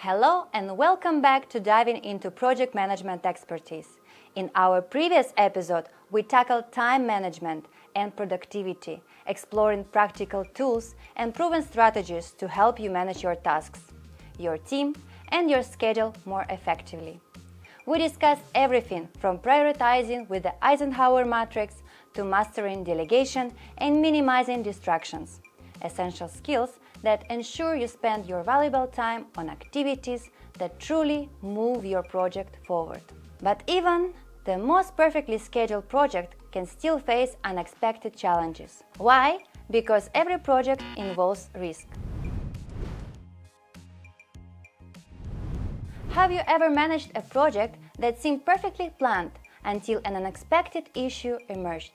Hello and welcome back to diving into project management expertise. In our previous episode, we tackled time management and productivity, exploring practical tools and proven strategies to help you manage your tasks, your team, and your schedule more effectively. We discussed everything from prioritizing with the Eisenhower matrix to mastering delegation and minimizing distractions, essential skills that ensure you spend your valuable time on activities that truly move your project forward. But even the most perfectly scheduled project can still face unexpected challenges. Why? Because every project involves risk. Have you ever managed a project that seemed perfectly planned until an unexpected issue emerged,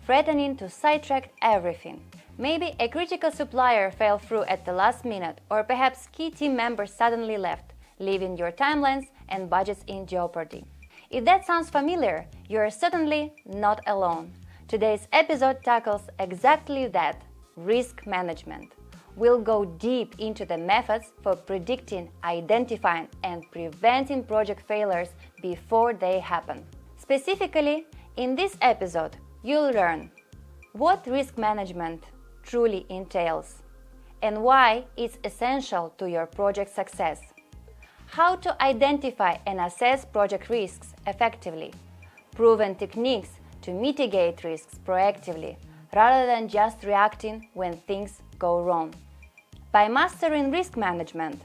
threatening to sidetrack everything? Maybe a critical supplier fell through at the last minute, or perhaps key team members suddenly left, leaving your timelines and budgets in jeopardy. If that sounds familiar, you are certainly not alone. Today's episode tackles exactly that: risk management. We'll go deep into the methods for predicting, identifying, and preventing project failures before they happen. Specifically, in this episode, you'll learn what risk management truly entails and why it's essential to your project success, how to identify and assess project risks effectively, proven techniques to mitigate risks proactively rather than just reacting when things go wrong. By mastering risk management,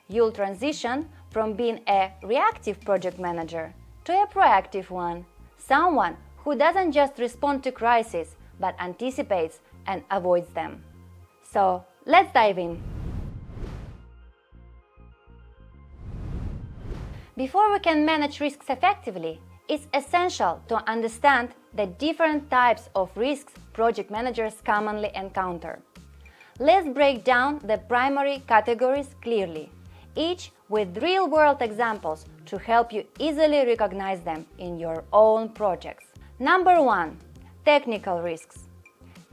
you'll transition from being a reactive project manager to a proactive one, someone who doesn't just respond to crises but anticipates and avoids them. So, let's dive in. Before we can manage risks effectively, it's essential to understand the different types of risks project managers commonly encounter. Let's break down the primary categories clearly, each with real-world examples to help you easily recognize them in your own projects. Number 1. Technical risks.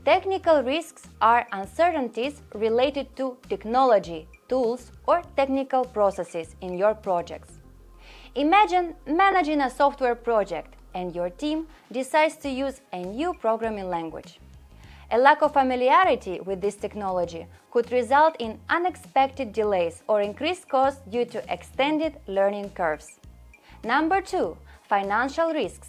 Technical risks are uncertainties related to technology, tools, or technical processes in your projects. Imagine managing a software project and your team decides to use a new programming language. A lack of familiarity with this technology could result in unexpected delays or increased costs due to extended learning curves. Number 2. Financial risks.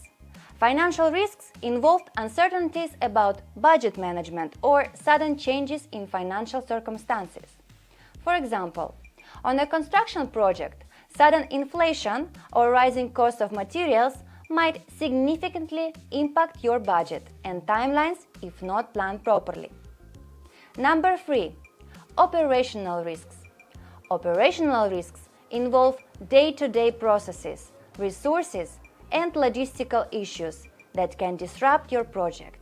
Financial risks involve uncertainties about budget management or sudden changes in financial circumstances. For example, on a construction project, sudden inflation or rising cost of materials might significantly impact your budget and timelines if not planned properly. Number 3. Operational risks. Operational risks involve day-to-day processes, resources, and logistical issues that can disrupt your project.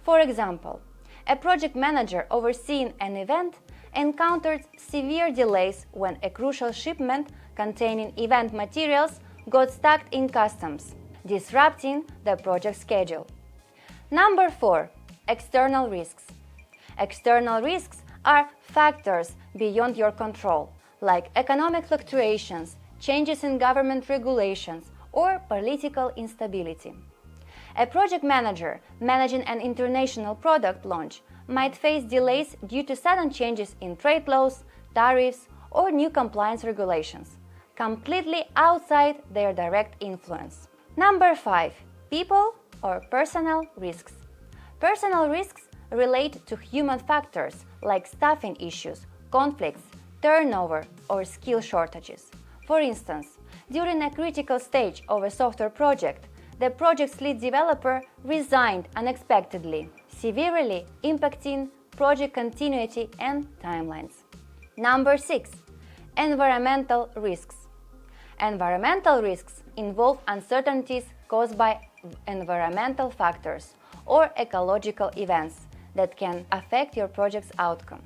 For example, a project manager overseeing an event encountered severe delays when a crucial shipment containing event materials got stuck in customs, disrupting the project schedule. Number 4. External risks. External risks are factors beyond your control, like economic fluctuations, changes in government regulations, or political instability. A project manager managing an international product launch might face delays due to sudden changes in trade laws, tariffs, or new compliance regulations, completely outside their direct influence. Number 5. People or personal risks. Personal risks relate to human factors like staffing issues, conflicts, turnover, or skill shortages. For instance, during a critical stage of a software project, the project's lead developer resigned unexpectedly, severely impacting project continuity and timelines. Number 6. Environmental risks. Environmental risks involve uncertainties caused by environmental factors or ecological events that can affect your project's outcome.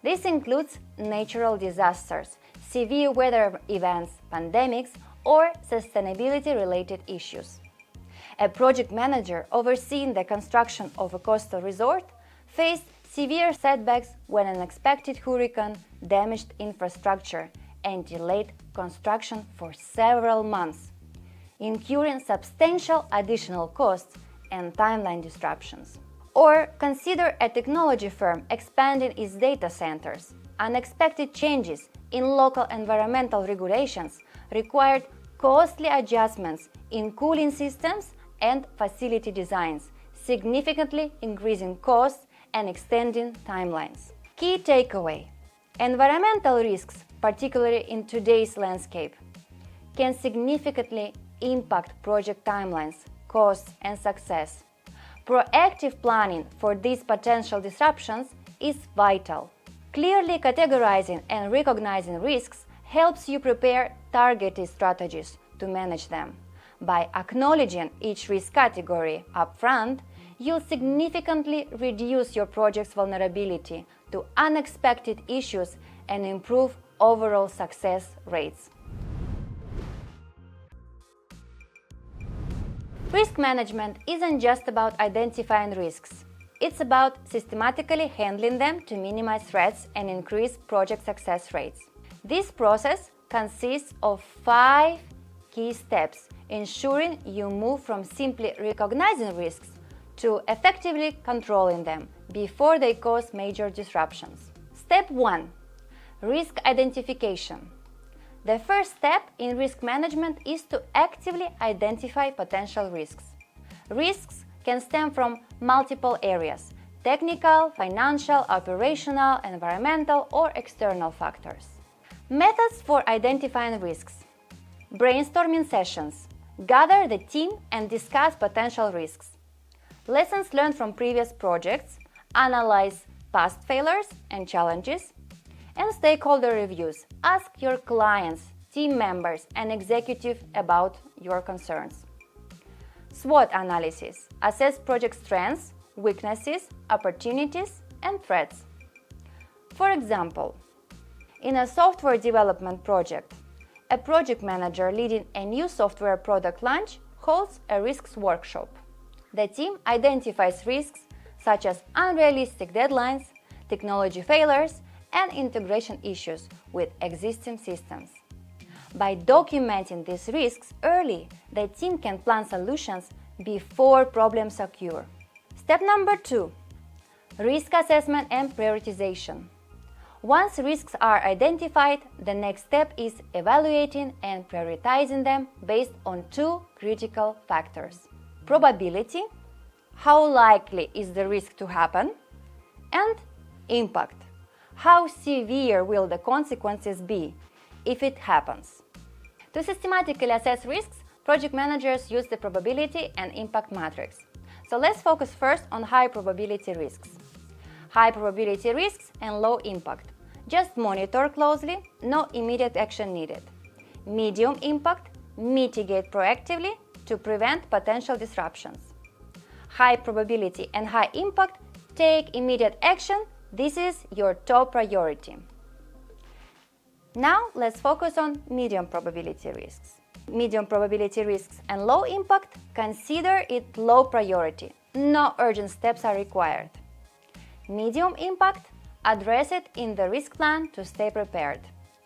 This includes natural disasters, severe weather events, pandemics, or sustainability-related issues. A project manager overseeing the construction of a coastal resort faced severe setbacks when an unexpected hurricane damaged infrastructure and delayed construction for several months, incurring substantial additional costs and timeline disruptions. Or consider a technology firm expanding its data centers. Unexpected changes in local environmental regulations required costly adjustments in cooling systems and facility designs, significantly increasing costs and extending timelines. Key takeaway: environmental risks, particularly in today's landscape, can significantly impact project timelines, costs, and success. Proactive planning for these potential disruptions is vital. Clearly categorizing and recognizing risks helps you prepare targeted strategies to manage them. By acknowledging each risk category upfront, you'll significantly reduce your project's vulnerability to unexpected issues and improve overall success rates. Risk management isn't just about identifying risks. It's about systematically handling them to minimize threats and increase project success rates. This process consists of 5 key steps, ensuring you move from simply recognizing risks to effectively controlling them before they cause major disruptions. Step 1. Risk identification. The first step in risk management is to actively identify potential risks. Risks can stem from multiple areas: technical, financial, operational, environmental, or external factors. Methods for identifying risks. Brainstorming sessions. Gather the team and discuss potential risks. Lessons learned from previous projects. Analyze past failures and challenges. And stakeholder reviews. Ask your clients, team members, and executive about your concerns. SWOT analysis. Assess project strengths, weaknesses, opportunities, and threats. For example, in a software development project, a project manager leading a new software product launch holds a risks workshop. The team identifies risks such as unrealistic deadlines, technology failures, and integration issues with existing systems. By documenting these risks early, the team can plan solutions before problems occur. Step number 2. Risk assessment and prioritization. Once risks are identified, the next step is evaluating and prioritizing them based on 2 critical factors: probability, how likely is the risk to happen, and impact, how severe will the consequences be if it happens. To systematically assess risks, project managers use the probability and impact matrix. So let's focus first on high probability risks. High probability risks and low impact. Just monitor closely, no immediate action needed. Medium impact, mitigate proactively to prevent potential disruptions. High probability and high impact, take immediate action. This is your top priority. Now let's focus on medium probability risks. Medium probability risks and low impact, consider it low priority. No urgent steps are required. Medium impact, address it in the risk plan to stay prepared.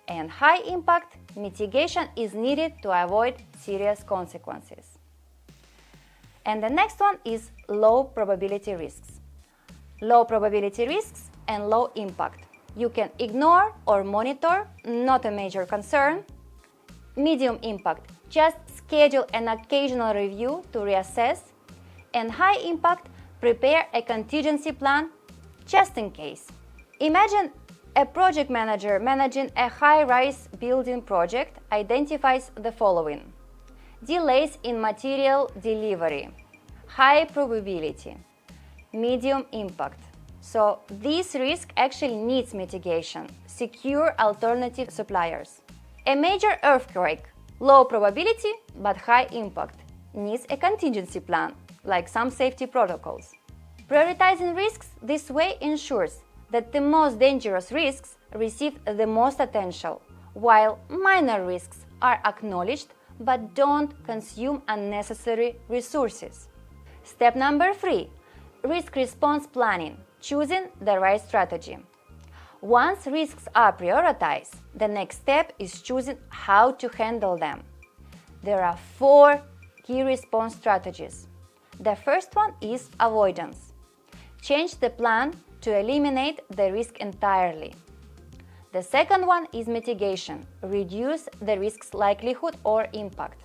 And high impact, mitigation is needed to avoid serious consequences. And the next one is low probability risks. Low probability risks and low impact. You can ignore or monitor, not a major concern. Medium impact, just schedule an occasional review to reassess. And high impact, prepare a contingency plan just in case. Imagine a project manager managing a high-rise building project identifies the following: delays in material delivery, high probability, medium impact. So this risk actually needs mitigation, secure alternative suppliers. A major earthquake, low probability but high impact, needs a contingency plan, like some safety protocols. Prioritizing risks this way ensures that the most dangerous risks receive the most attention, while minor risks are acknowledged but don't consume unnecessary resources. Step number 3. Risk response planning, choosing the right strategy. Once risks are prioritized, the next step is choosing how to handle them. There are 4 key response strategies. The first one is avoidance. Change the plan to eliminate the risk entirely. The second one is mitigation. Reduce the risk's likelihood or impact.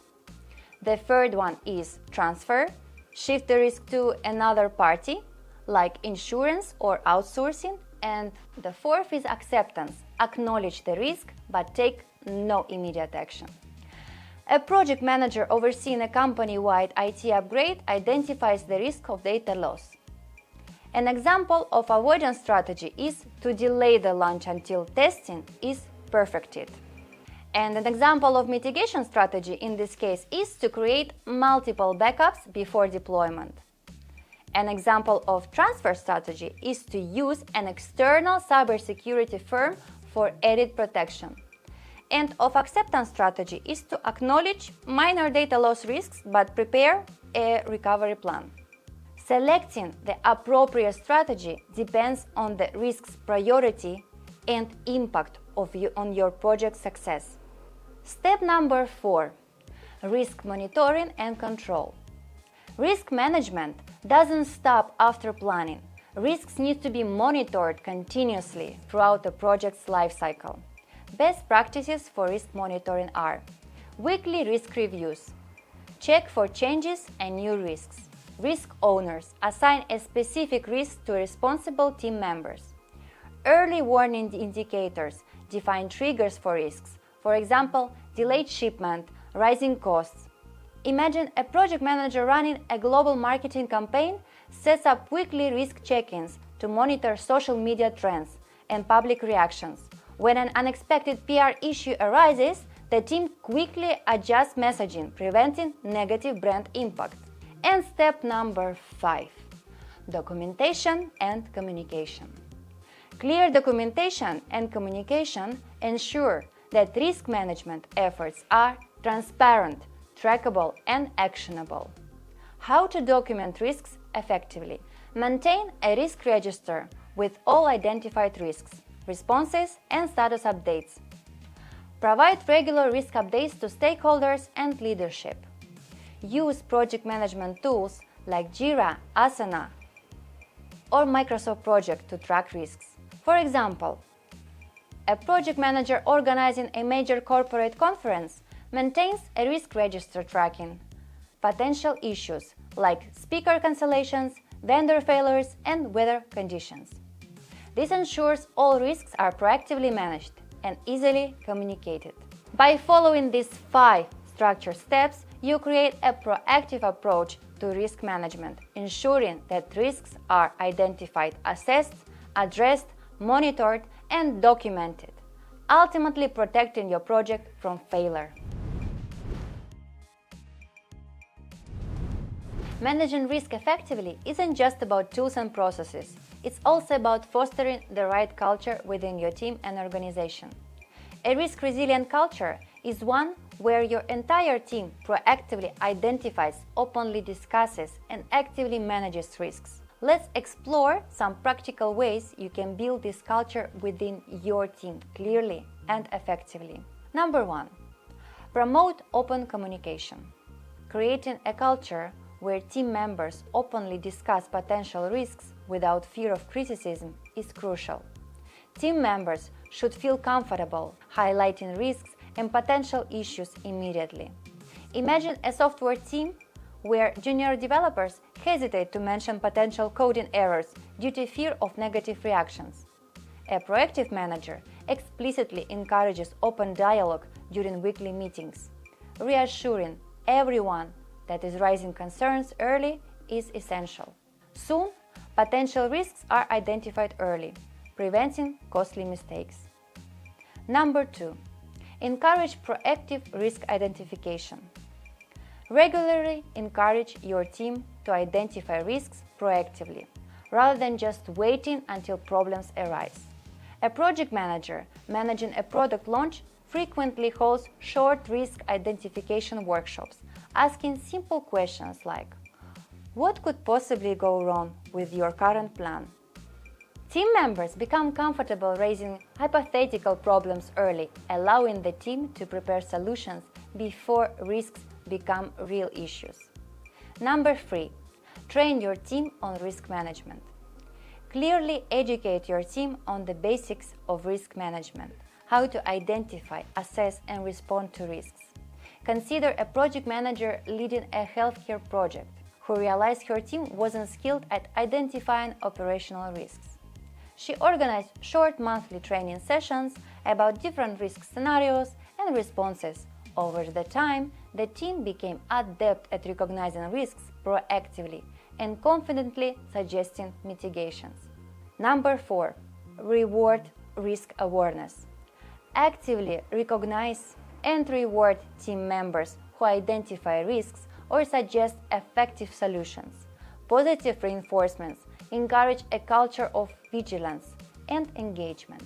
The third one is transfer. Shift the risk to another party, like insurance or outsourcing. And the fourth is acceptance. Acknowledge the risk, but take no immediate action. A project manager overseeing a company-wide IT upgrade identifies the risk of data loss. An example of avoidance strategy is to delay the launch until testing is perfected. And an example of mitigation strategy in this case is to create multiple backups before deployment. An example of transfer strategy is to use an external cybersecurity firm for added protection. And of acceptance strategy is to acknowledge minor data loss risks but prepare a recovery plan. Selecting the appropriate strategy depends on the risk's priority and impact on your project success. Step number 4. Risk monitoring and control. Risk management doesn't stop after planning. Risks need to be monitored continuously throughout the project's lifecycle. Best practices for risk monitoring are: weekly risk reviews. Check for changes and new risks. Risk owners assign a specific risk to responsible team members. Early warning indicators define triggers for risks. For example, delayed shipment, rising costs. Imagine a project manager running a global marketing campaign sets up weekly risk check-ins to monitor social media trends and public reactions. When an unexpected PR issue arises, the team quickly adjusts messaging, preventing negative brand impact. And step number 5. Documentation and communication. Clear documentation and communication ensure that risk management efforts are transparent, trackable, and actionable. How to document risks effectively? Maintain a risk register with all identified risks, responses, and status updates. Provide regular risk updates to stakeholders and leadership. Use project management tools like Jira, Asana, or Microsoft Project to track risks. For example, a project manager organizing a major corporate conference maintains a risk register tracking potential issues like speaker cancellations, vendor failures, and weather conditions. This ensures all risks are proactively managed and easily communicated. By following these 5 structured steps, you create a proactive approach to risk management, ensuring that risks are identified, assessed, addressed, monitored, and documented, ultimately protecting your project from failure. Managing risk effectively isn't just about tools and processes. It's also about fostering the right culture within your team and organization. A risk-resilient culture is one where your entire team proactively identifies, openly discusses, and actively manages risks. Let's explore some practical ways you can build this culture within your team clearly and effectively. Number 1. Promote open communication. Creating a culture where team members openly discuss potential risks without fear of criticism is crucial. Team members should feel comfortable highlighting risks and potential issues immediately. Imagine a software team where junior developers hesitate to mention potential coding errors due to fear of negative reactions. A proactive manager explicitly encourages open dialogue during weekly meetings. Reassuring everyone that is raising concerns early is essential. Soon, potential risks are identified early, preventing costly mistakes. Number 2. Encourage proactive risk identification. Regularly encourage your team to identify risks proactively, rather than just waiting until problems arise. A project manager managing a product launch frequently holds short risk identification workshops, asking simple questions like, what could possibly go wrong with your current plan? Team members become comfortable raising hypothetical problems early, allowing the team to prepare solutions before risks become real issues. Number 3. Train your team on risk management. Clearly educate your team on the basics of risk management, how to identify, assess, and respond to risks. Consider a project manager leading a healthcare project who realized her team wasn't skilled at identifying operational risks. She organized short monthly training sessions about different risk scenarios and responses. Over the time, the team became adept at recognizing risks proactively and confidently suggesting mitigations. Number 4. Reward risk awareness. Actively recognize and reward team members who identify risks or suggest effective solutions. Positive reinforcements encourage a culture of vigilance and engagement.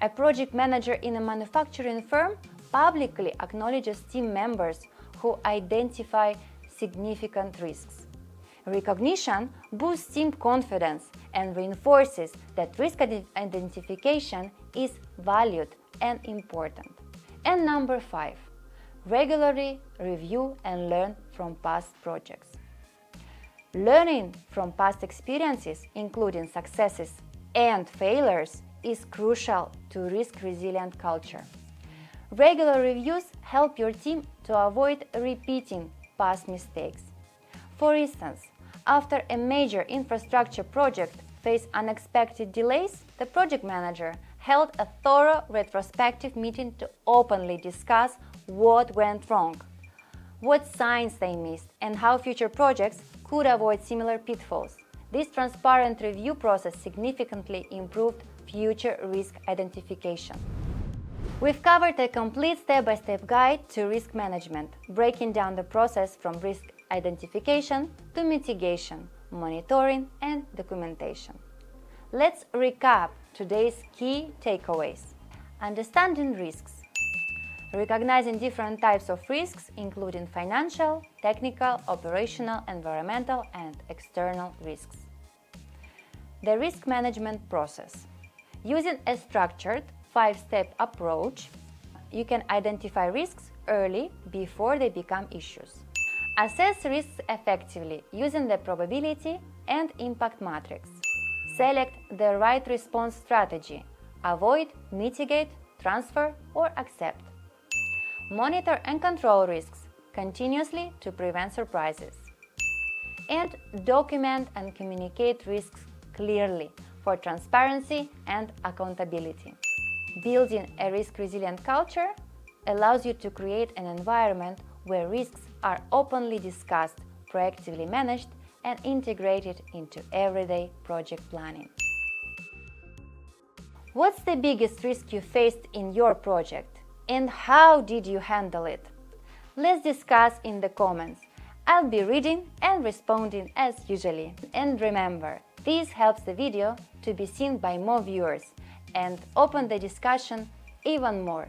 A project manager in a manufacturing firm publicly acknowledges team members who identify significant risks. Recognition boosts team confidence and reinforces that risk identification is valued and important. And number 5. Regularly review and learn from past projects. Learning from past experiences, including successes and failures, is crucial to risk-resilient culture. Regular reviews help your team to avoid repeating past mistakes. For instance, after a major infrastructure project faced unexpected delays, the project manager held a thorough retrospective meeting to openly discuss what went wrong, what signs they missed, and how future projects could avoid similar pitfalls. This transparent review process significantly improved future risk identification. We've covered a complete step-by-step guide to risk management, breaking down the process from risk identification to mitigation, monitoring, and documentation. Let's recap today's key takeaways. Understanding risks. Recognizing different types of risks, including financial, technical, operational, environmental, and external risks. The risk management process. Using a structured 5-step approach, you can identify risks early before they become issues. Assess risks effectively using the probability and impact matrix. Select the right response strategy. Avoid, mitigate, transfer, or accept. Monitor and control risks continuously to prevent surprises. And document and communicate risks clearly for transparency and accountability. Building a risk-resilient culture allows you to create an environment where risks are openly discussed, proactively managed, and integrated into everyday project planning. What's the biggest risk you faced in your project, and how did you handle it? Let's discuss in the comments. I'll be reading and responding as usually. And remember, this helps the video to be seen by more viewers and open the discussion even more.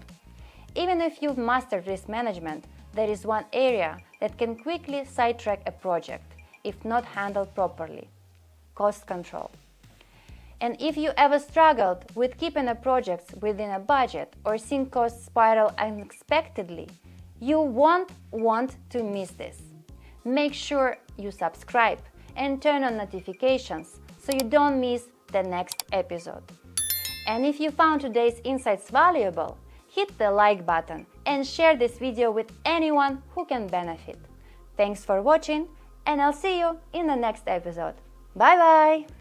Even if you've mastered risk management, there is one area that can quickly sidetrack a project if not handled properly: cost control. And if you ever struggled with keeping a project within a budget or seeing costs spiral unexpectedly, you won't want to miss this. Make sure you subscribe and turn on notifications so you don't miss the next episode. And if you found today's insights valuable, hit the like button and share this video with anyone who can benefit. Thanks for watching, and I'll see you in the next episode. Bye bye!